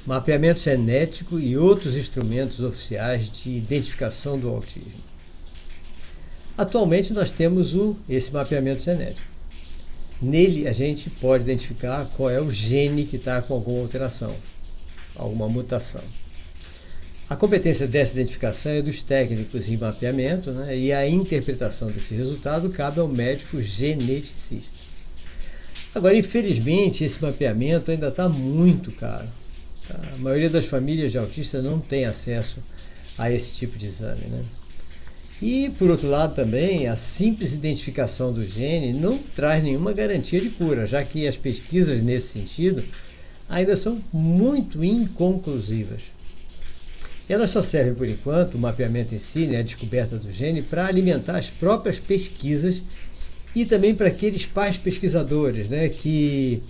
mapeamento genético e outros instrumentos oficiais de identificação do autismo. Atualmente nós temos esse mapeamento genético. Nele a gente pode identificar qual é o gene que está com alguma alteração, alguma mutação. A competência dessa identificação é dos técnicos em mapeamento, né? E a interpretação desse resultado cabe ao médico geneticista. Agora, infelizmente, esse mapeamento ainda está muito caro. Tá? A maioria das famílias de autistas não tem acesso a esse tipo de exame, né? E, por outro lado, também, a simples identificação do gene não traz nenhuma garantia de cura, já que as pesquisas nesse sentido ainda são muito inconclusivas. Elas só servem, por enquanto, o mapeamento em si, né, a descoberta do gene, para alimentar as próprias pesquisas e também para aqueles pais pesquisadores, né, que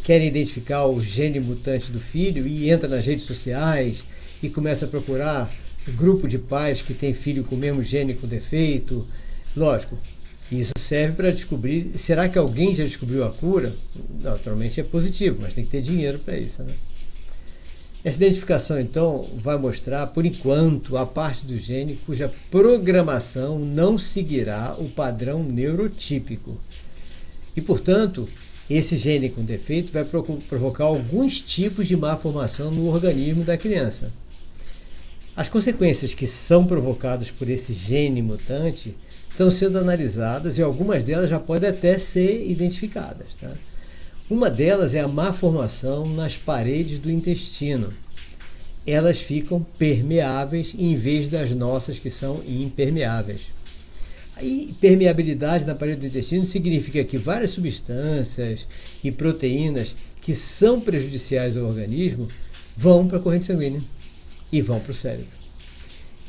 querem identificar o gene mutante do filho e entra nas redes sociais e começa a procurar grupo de pais que tem filho com o mesmo gene com defeito. Lógico, isso serve para descobrir, será que alguém já descobriu a cura? Naturalmente é positivo, mas tem que ter dinheiro para isso, né? Essa identificação, então, vai mostrar, por enquanto, a parte do gene cuja programação não seguirá o padrão neurotípico. E, portanto, esse gene com defeito vai provocar alguns tipos de má formação no organismo da criança. As consequências que são provocadas por esse gene mutante estão sendo analisadas e algumas delas já podem até ser identificadas. Tá? Uma delas é a má formação nas paredes do intestino. Elas ficam permeáveis em vez das nossas que são impermeáveis. A permeabilidade na parede do intestino significa que várias substâncias e proteínas que são prejudiciais ao organismo vão para a corrente sanguínea e vão para o cérebro.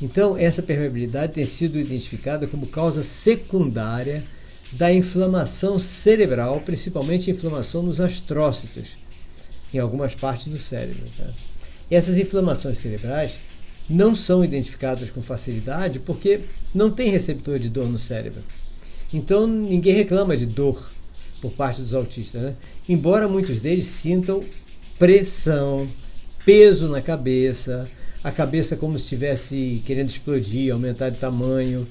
Então, essa permeabilidade tem sido identificada como causa secundária da inflamação cerebral, principalmente inflamação nos astrócitos, em algumas partes do cérebro. Tá? Essas inflamações cerebrais não são identificadas com facilidade porque não tem receptor de dor no cérebro. Então, ninguém reclama de dor por parte dos autistas, né? Embora muitos deles sintam pressão, peso na cabeça, a cabeça como se estivesse querendo explodir, aumentar de tamanho.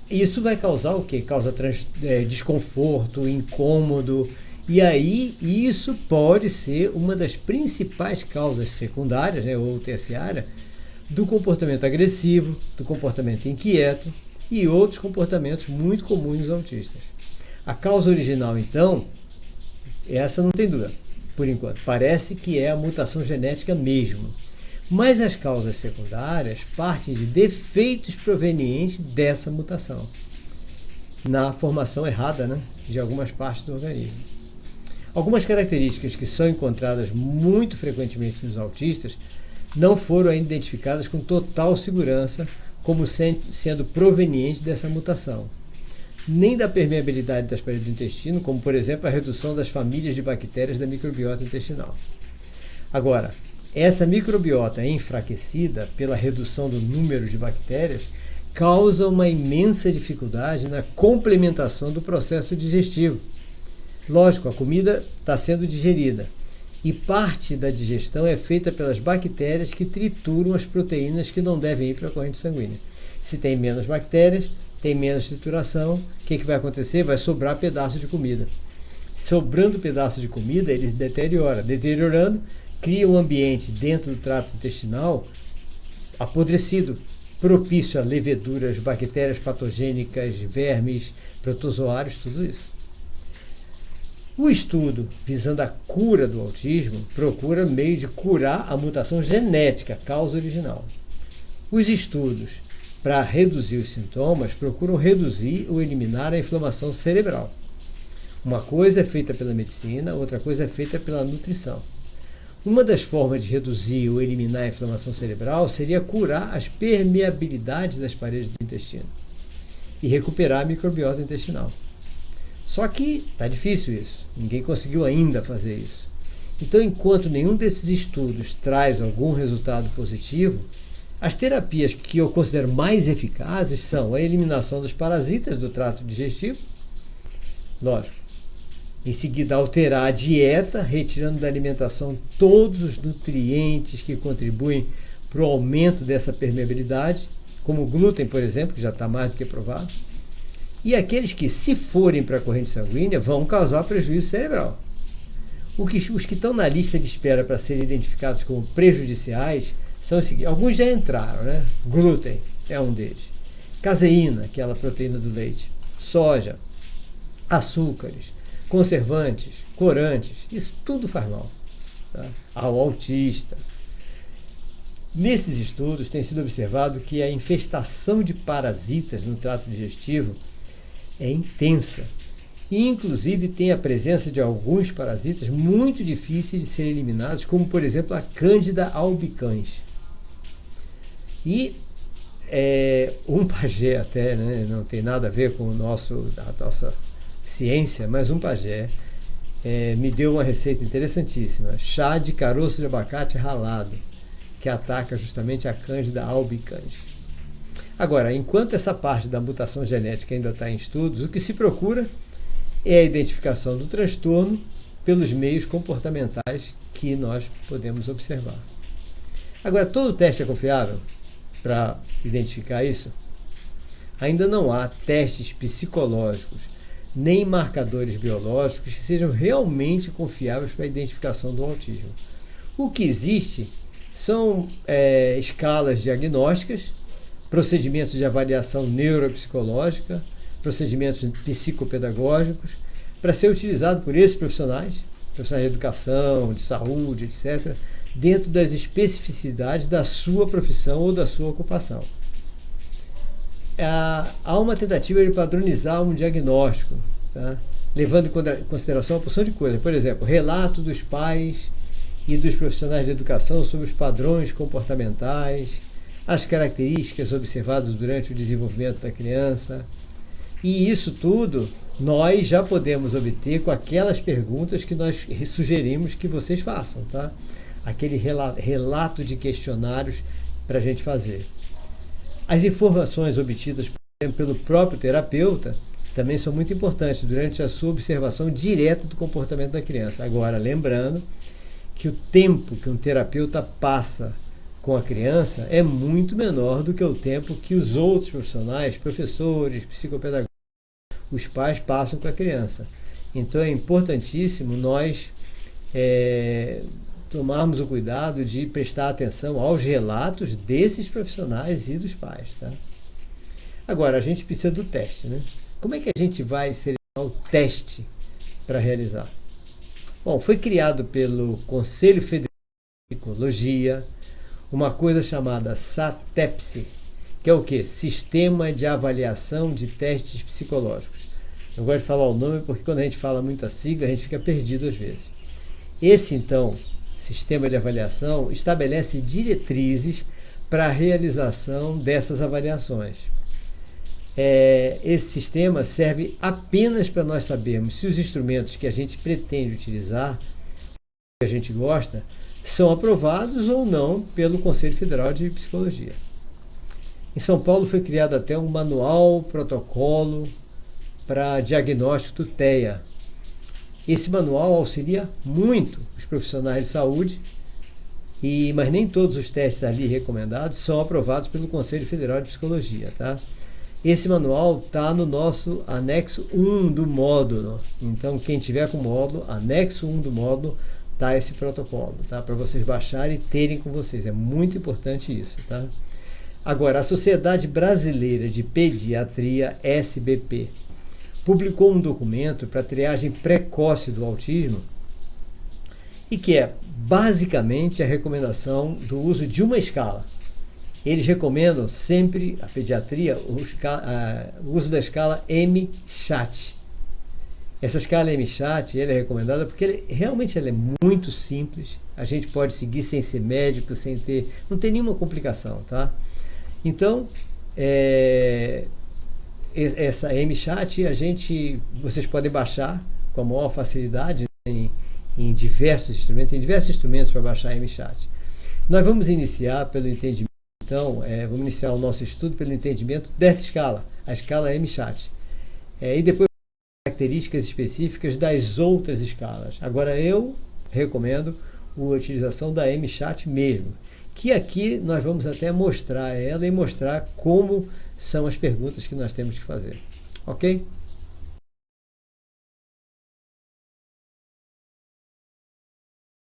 Isso vai causar o quê? Causa desconforto, incômodo, e aí isso pode ser uma das principais causas secundárias, né, ou terciária, do comportamento agressivo, do comportamento inquieto e outros comportamentos muito comuns nos autistas. A causa original, então, essa não tem dúvida, por enquanto. Parece que é a mutação genética mesmo. Mas as causas secundárias partem de defeitos provenientes dessa mutação, na formação errada, né, de algumas partes do organismo. Algumas características que são encontradas muito frequentemente nos autistas não foram ainda identificadas com total segurança como sendo provenientes dessa mutação, nem da permeabilidade das paredes do intestino, como, por exemplo, a redução das famílias de bactérias da microbiota intestinal. Agora, essa microbiota enfraquecida pela redução do número de bactérias causa uma imensa dificuldade na complementação do processo digestivo. Lógico, a comida está sendo digerida e parte da digestão é feita pelas bactérias que trituram as proteínas que não devem ir para a corrente sanguínea. Se tem menos bactérias, tem menos trituração, o que vai acontecer? Vai sobrar pedaço de comida. Sobrando pedaço de comida, ele deteriora. Deteriorando, cria um ambiente dentro do trato intestinal apodrecido, propício a leveduras, bactérias patogênicas, vermes, protozoários, tudo isso. O estudo visando a cura do autismo procura meio de curar a mutação genética, causa original. Os estudos para reduzir os sintomas procuram reduzir ou eliminar a inflamação cerebral. Uma coisa é feita pela medicina, outra coisa é feita pela nutrição. Uma das formas de reduzir ou eliminar a inflamação cerebral seria curar as permeabilidades das paredes do intestino e recuperar a microbiota intestinal. Só que está difícil isso, ninguém conseguiu ainda fazer isso. Então, enquanto nenhum desses estudos traz algum resultado positivo, as terapias que eu considero mais eficazes são a eliminação dos parasitas do trato digestivo, lógico, Em seguida, alterar a dieta, retirando da alimentação todos os nutrientes que contribuem para o aumento dessa permeabilidade, como o glúten, por exemplo, que já está mais do que provado. E aqueles que, se forem para a corrente sanguínea, vão causar prejuízo cerebral. Os que estão na lista de espera para serem identificados como prejudiciais são os seguintes. Alguns já entraram, né? Glúten é um deles. Caseína, aquela proteína do leite. Soja, açúcares, conservantes, corantes, isso tudo faz mal, tá? Ao autista. Nesses estudos tem sido observado que a infestação de parasitas no trato digestivo é intensa e inclusive tem a presença de alguns parasitas muito difíceis de serem eliminados, como por exemplo a Cândida albicans. E um pajé até, né, não tem nada a ver com a nossa ciência, mas um pajé me deu uma receita interessantíssima, chá de caroço de abacate ralado, que ataca justamente a Cândida albicans. Agora, enquanto essa parte da mutação genética ainda está em estudos, o que se procura é a identificação do transtorno pelos meios comportamentais que nós podemos observar. Agora, todo teste é confiável para identificar isso? Ainda não há testes psicológicos nem marcadores biológicos que sejam realmente confiáveis para a identificação do autismo. O que existe são escalas diagnósticas, procedimentos de avaliação neuropsicológica, procedimentos psicopedagógicos, para ser utilizado por esses profissionais de educação, de saúde, etc., dentro das especificidades da sua profissão ou da sua ocupação. Há uma tentativa de padronizar um diagnóstico, tá? Levando em consideração uma porção de coisas. Por exemplo, relato dos pais e dos profissionais de educação sobre os padrões comportamentais, as características observadas durante o desenvolvimento da criança. E isso tudo nós já podemos obter com aquelas perguntas que nós sugerimos que vocês façam, tá? Aquele relato de questionários para a gente fazer. As informações obtidas, por exemplo, pelo próprio terapeuta também são muito importantes durante a sua observação direta do comportamento da criança. Agora, lembrando que o tempo que um terapeuta passa com a criança é muito menor do que o tempo que os outros profissionais, professores, psicopedagogos, os pais passam com a criança. Então é importantíssimo nós tomarmos o cuidado de prestar atenção aos relatos desses profissionais e dos pais, tá? Agora, a gente precisa do teste, né? Como é que a gente vai selecionar o teste para realizar? Bom, foi criado pelo Conselho Federal de Psicologia uma coisa chamada SATEPSE, que é o quê? Sistema de Avaliação de Testes Psicológicos. Eu gosto de falar o nome porque quando a gente fala muito a sigla, a gente fica perdido às vezes. Esse, então, sistema de avaliação estabelece diretrizes para a realização dessas avaliações. Esse sistema serve apenas para nós sabermos se os instrumentos que a gente pretende utilizar, que a gente gosta, são aprovados ou não pelo Conselho Federal de Psicologia. Em São Paulo foi criado até um manual protocolo para diagnóstico do TEA. Esse manual auxilia muito os profissionais de saúde, mas nem todos os testes ali recomendados são aprovados pelo Conselho Federal de Psicologia, tá? Esse manual está no nosso anexo 1 do módulo. Então, quem tiver com o módulo, anexo 1 do módulo, tá esse protocolo, tá? Para vocês baixarem e terem com vocês. É muito importante isso, tá? Agora, a Sociedade Brasileira de Pediatria, SBP, publicou um documento para triagem precoce do autismo e que é basicamente a recomendação do uso de uma escala. Eles recomendam sempre, a pediatria, o uso da escala M-CHAT. Essa escala M-CHAT ela é recomendada porque realmente ela é muito simples, a gente pode seguir sem ser médico, não tem nenhuma complicação, tá? Então, essa M-CHAT vocês podem baixar com a maior facilidade em diversos instrumentos, tem diversos instrumentos para baixar a M-CHAT. Nós vamos iniciar pelo entendimento, então, vamos iniciar o nosso estudo pelo entendimento dessa escala, a escala M-CHAT. E depois características específicas das outras escalas. Agora eu recomendo a utilização da MChat mesmo, que aqui nós vamos até mostrar ela e mostrar como são as perguntas que nós temos que fazer. Ok?